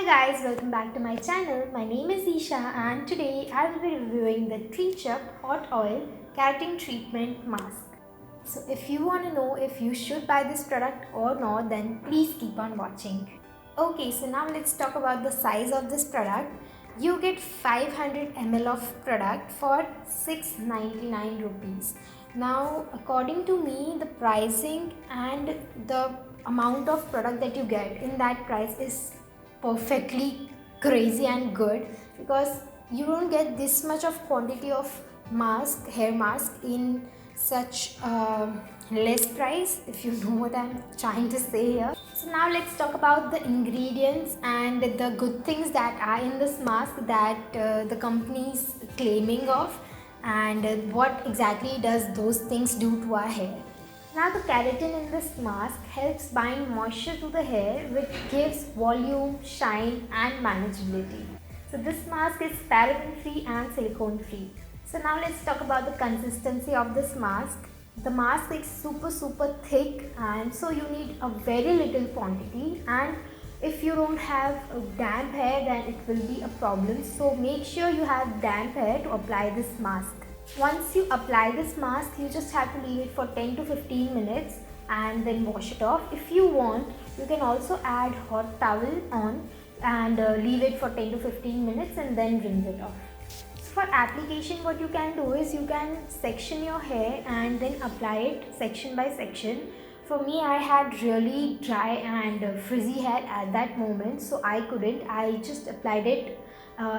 guys, welcome back to my channel. My name is Esha and today I will be reviewing the Trichup Hot Oil Keratin Treatment Mask. So if you want to know if you should buy this product or not, then please keep on watching. Okay, so now let's talk about the size of this product. You get 500 ml of product for 699 rupees. Now according to me, the pricing and the amount of product that you get in that price is perfectly crazy and good, because you don't get this much of quantity of hair mask in such less price, if you know what I'm trying to say here. So now let's talk about the ingredients and the good things that are in this mask that the company is claiming of, and what exactly does those things do to our hair. Now the keratin in this mask helps bind moisture to the hair, which gives volume, shine and manageability. So this mask is paraben free and silicone free. So now let's talk about the consistency of this mask. The mask is super thick, and so you need a very little quantity, and if you don't have a damp hair then it will be a problem. So make sure you have damp hair to apply this mask. Once you apply this mask, you just have to leave it for 10 to 15 minutes and then wash it off. If you want, you can also add hot towel on and leave it for 10 to 15 minutes and then rinse it off. So for application, what you can do is you can section your hair and then apply it section by section. For me, I had really dry and frizzy hair at that moment, so I just applied it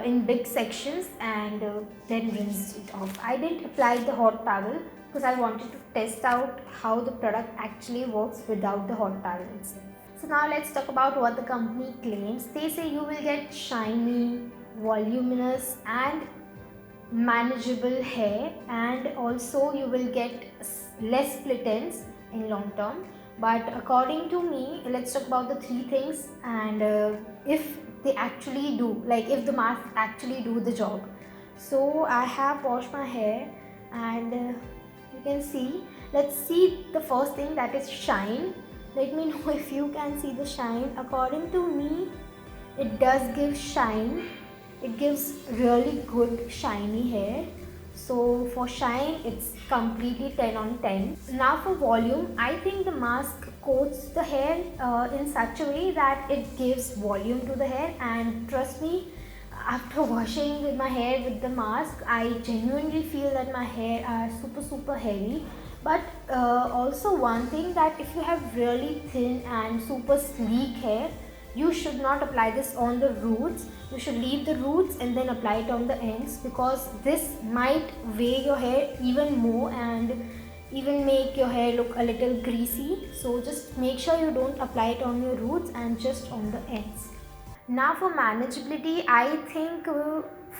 in big sections and then rinsed it off. I didn't apply the hot towel because I wanted to test out how the product actually works without the hot towel itself. So now let's talk about what the company claims. They say you will get shiny, voluminous and manageable hair, and also you will get less split ends in long term. But according to me, let's talk about the three things and if they actually do, like if the mask actually do the job. So I have washed my hair and you can see, let's see the first thing, that is shine. Let me know if you can see the shine. According to me, it does give shine. It gives really good shiny hair. So for shine, it's completely 10 on 10. Now for volume, I think the mask coats the hair in such a way that it gives volume to the hair, and trust me, after washing with my hair with the mask, I genuinely feel that my hair are super heavy. But also one thing, that if you have really thin and super sleek hair, you should not apply this on the roots. You should leave the roots and then apply it on the ends, because this might weigh your hair even more and even make your hair look a little greasy. So just make sure you don't apply it on your roots and just on the ends. Now for manageability, I think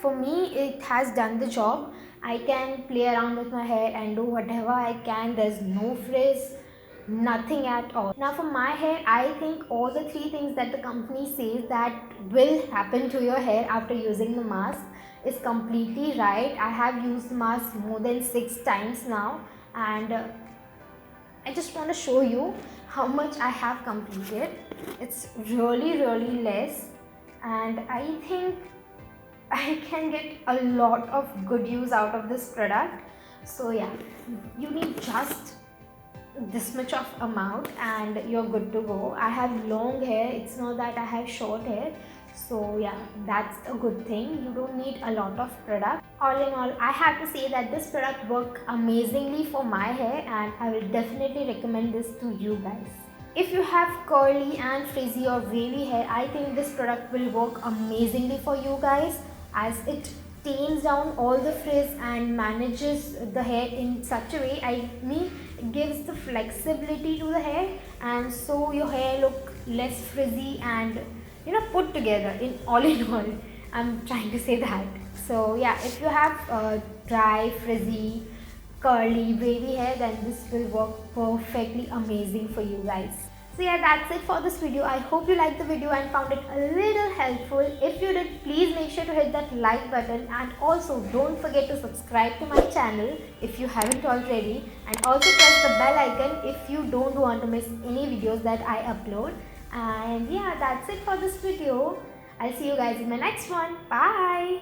for me it has done the job. I can play around with my hair and do whatever I can. There's no frizz, nothing at all. Now for my hair, I think all the three things that the company says that will happen to your hair after using the mask is completely right. I have used the mask more than 6 times now, and I just want to show you how much I have completed. It's really less, and I think I can get a lot of good use out of this product. So yeah, you need just this much of amount and you're good to go. I have long hair, it's not that I have short hair, so yeah, that's a good thing. You don't need a lot of product. All in all, I have to say that this product worked amazingly for my hair, and I will definitely recommend this to you guys. If you have curly and frizzy or wavy hair, I think this product will work amazingly for you guys, as it tames down all the frizz and manages the hair in such a way. I mean, it gives the flexibility to the hair, and so your hair look less frizzy and put together in all. I'm trying to say that. So yeah, if you have dry, frizzy, curly, wavy hair, then this will work perfectly amazing for you guys. So yeah, that's it for this video. I hope you liked the video and found it a little helpful. If you did, please make sure to hit that like button, and also don't forget to subscribe to my channel if you haven't already, and also press the bell icon if you don't want to miss any videos that I upload. And yeah, that's it for this video. I'll see you guys in my next one. Bye.